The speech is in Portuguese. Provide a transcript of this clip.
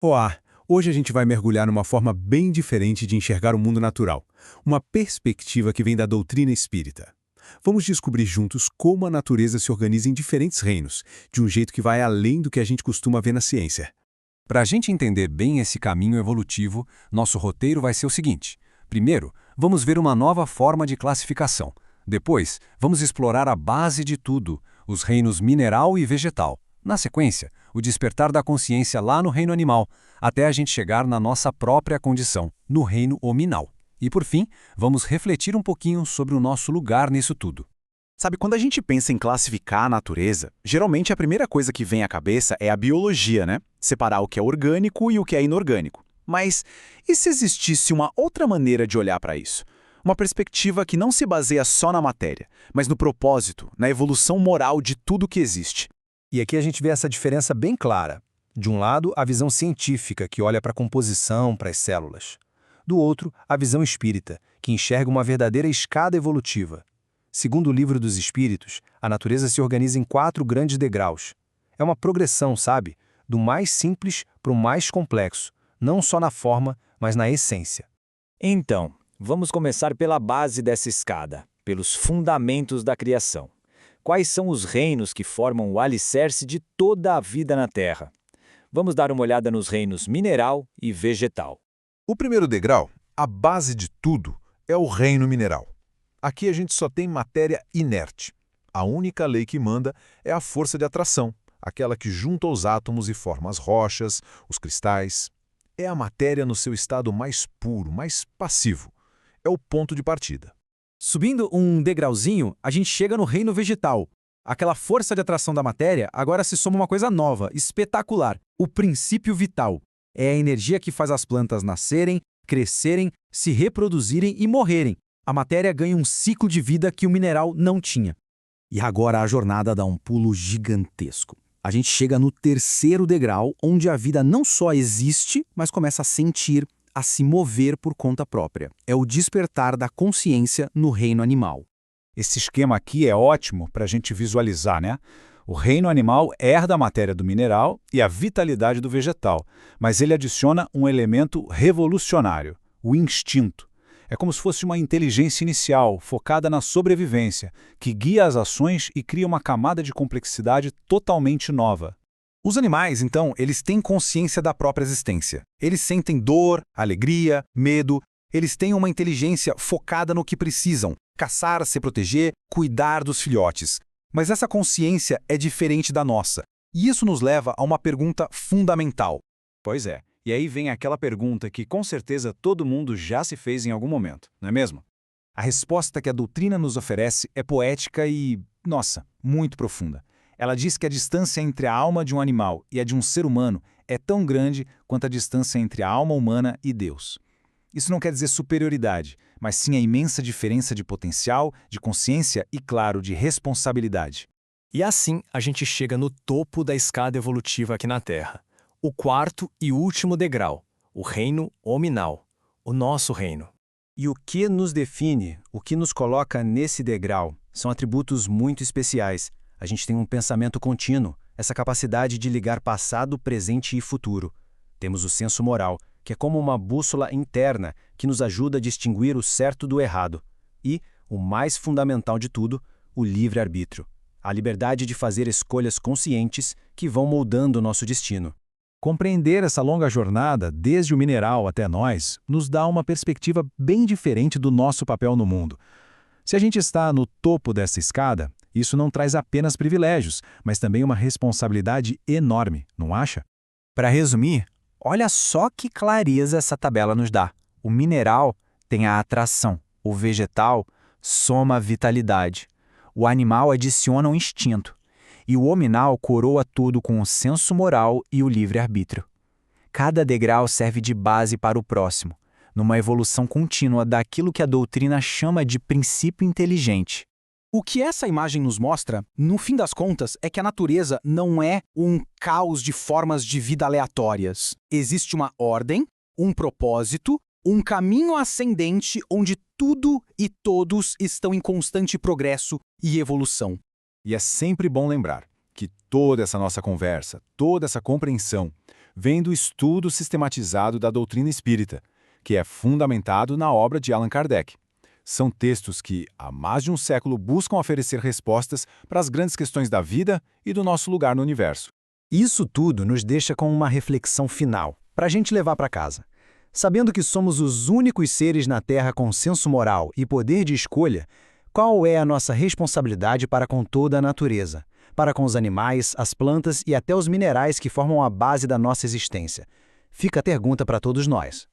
Olá! Hoje a gente vai mergulhar numa forma bem diferente de enxergar o mundo natural, uma perspectiva que vem da doutrina espírita. Vamos descobrir juntos como a natureza se organiza em diferentes reinos, de um jeito que vai além do que a gente costuma ver na ciência. Para a gente entender bem esse caminho evolutivo, nosso roteiro vai ser o seguinte. Primeiro, vamos ver uma nova forma de classificação. Depois, vamos explorar a base de tudo, os reinos mineral e vegetal. Na sequência, o despertar da consciência lá no reino animal, até a gente chegar na nossa própria condição, no reino hominal. E por fim, vamos refletir um pouquinho sobre o nosso lugar nisso tudo. Sabe, quando a gente pensa em classificar a natureza, geralmente a primeira coisa que vem à cabeça é a biologia, né? Separar o que é orgânico e o que é inorgânico. Mas e se existisse uma outra maneira de olhar para isso? Uma perspectiva que não se baseia só na matéria, mas no propósito, na evolução moral de tudo que existe. E aqui a gente vê essa diferença bem clara. De um lado, a visão científica, que olha para a composição, para as células. Do outro, a visão espírita, que enxerga uma verdadeira escada evolutiva. Segundo o Livro dos Espíritos, a natureza se organiza em 4 grandes degraus. É uma progressão, sabe? Do mais simples para o mais complexo, não só na forma, mas na essência. Então, vamos começar pela base dessa escada, pelos fundamentos da criação. Quais são os reinos que formam o alicerce de toda a vida na Terra? Vamos dar uma olhada nos reinos mineral e vegetal. O primeiro degrau, a base de tudo, é o reino mineral. Aqui a gente só tem matéria inerte. A única lei que manda é a força de atração, aquela que junta os átomos e forma as rochas, os cristais. É a matéria no seu estado mais puro, mais passivo. É o ponto de partida. Subindo um degrauzinho, a gente chega no reino vegetal. Aquela força de atração da matéria agora se soma uma coisa nova, espetacular, o princípio vital. É a energia que faz as plantas nascerem, crescerem, se reproduzirem e morrerem. A matéria ganha um ciclo de vida que o mineral não tinha. E agora a jornada dá um pulo gigantesco. A gente chega no terceiro degrau, onde a vida não só existe, mas começa a sentir, a se mover por conta própria. É o despertar da consciência no reino animal. Esse esquema aqui é ótimo para a gente visualizar, né? O reino animal herda a matéria do mineral e a vitalidade do vegetal, mas ele adiciona um elemento revolucionário, o instinto. É como se fosse uma inteligência inicial, focada na sobrevivência, que guia as ações e cria uma camada de complexidade totalmente nova. Os animais, então, eles têm consciência da própria existência. Eles sentem dor, alegria, medo. Eles têm uma inteligência focada no que precisam: caçar, se proteger, cuidar dos filhotes. Mas essa consciência é diferente da nossa. E isso nos leva a uma pergunta fundamental. Pois é, e aí vem aquela pergunta que com certeza todo mundo já se fez em algum momento, não é mesmo? A resposta que a doutrina nos oferece é poética e, nossa, muito profunda. Ela diz que a distância entre a alma de um animal e a de um ser humano é tão grande quanto a distância entre a alma humana e Deus. Isso não quer dizer superioridade, mas sim a imensa diferença de potencial, de consciência e, claro, de responsabilidade. E assim a gente chega no topo da escada evolutiva aqui na Terra. O quarto e último degrau, o reino hominal, o nosso reino. E o que nos define, o que nos coloca nesse degrau, são atributos muito especiais. A gente tem um pensamento contínuo, essa capacidade de ligar passado, presente e futuro. Temos o senso moral, que é como uma bússola interna que nos ajuda a distinguir o certo do errado. E, o mais fundamental de tudo, o livre-arbítrio. A liberdade de fazer escolhas conscientes que vão moldando o nosso destino. Compreender essa longa jornada, desde o mineral até nós, nos dá uma perspectiva bem diferente do nosso papel no mundo. Se a gente está no topo dessa escada, isso não traz apenas privilégios, mas também uma responsabilidade enorme, não acha? Para resumir, olha só que clareza essa tabela nos dá. O mineral tem a atração, o vegetal soma a vitalidade, o animal adiciona o instinto, e o hominal coroa tudo com o senso moral e o livre-arbítrio. Cada degrau serve de base para o próximo, numa evolução contínua daquilo que a doutrina chama de princípio inteligente. O que essa imagem nos mostra, no fim das contas, é que a natureza não é um caos de formas de vida aleatórias. Existe uma ordem, um propósito, um caminho ascendente onde tudo e todos estão em constante progresso e evolução. E é sempre bom lembrar que toda essa nossa conversa, toda essa compreensão, vem do estudo sistematizado da doutrina espírita, que é fundamentado na obra de Allan Kardec. São textos que, há mais de um século, buscam oferecer respostas para as grandes questões da vida e do nosso lugar no universo. Isso tudo nos deixa com uma reflexão final, para a gente levar para casa. Sabendo que somos os únicos seres na Terra com senso moral e poder de escolha, qual é a nossa responsabilidade para com toda a natureza, para com os animais, as plantas e até os minerais que formam a base da nossa existência? Fica a pergunta para todos nós.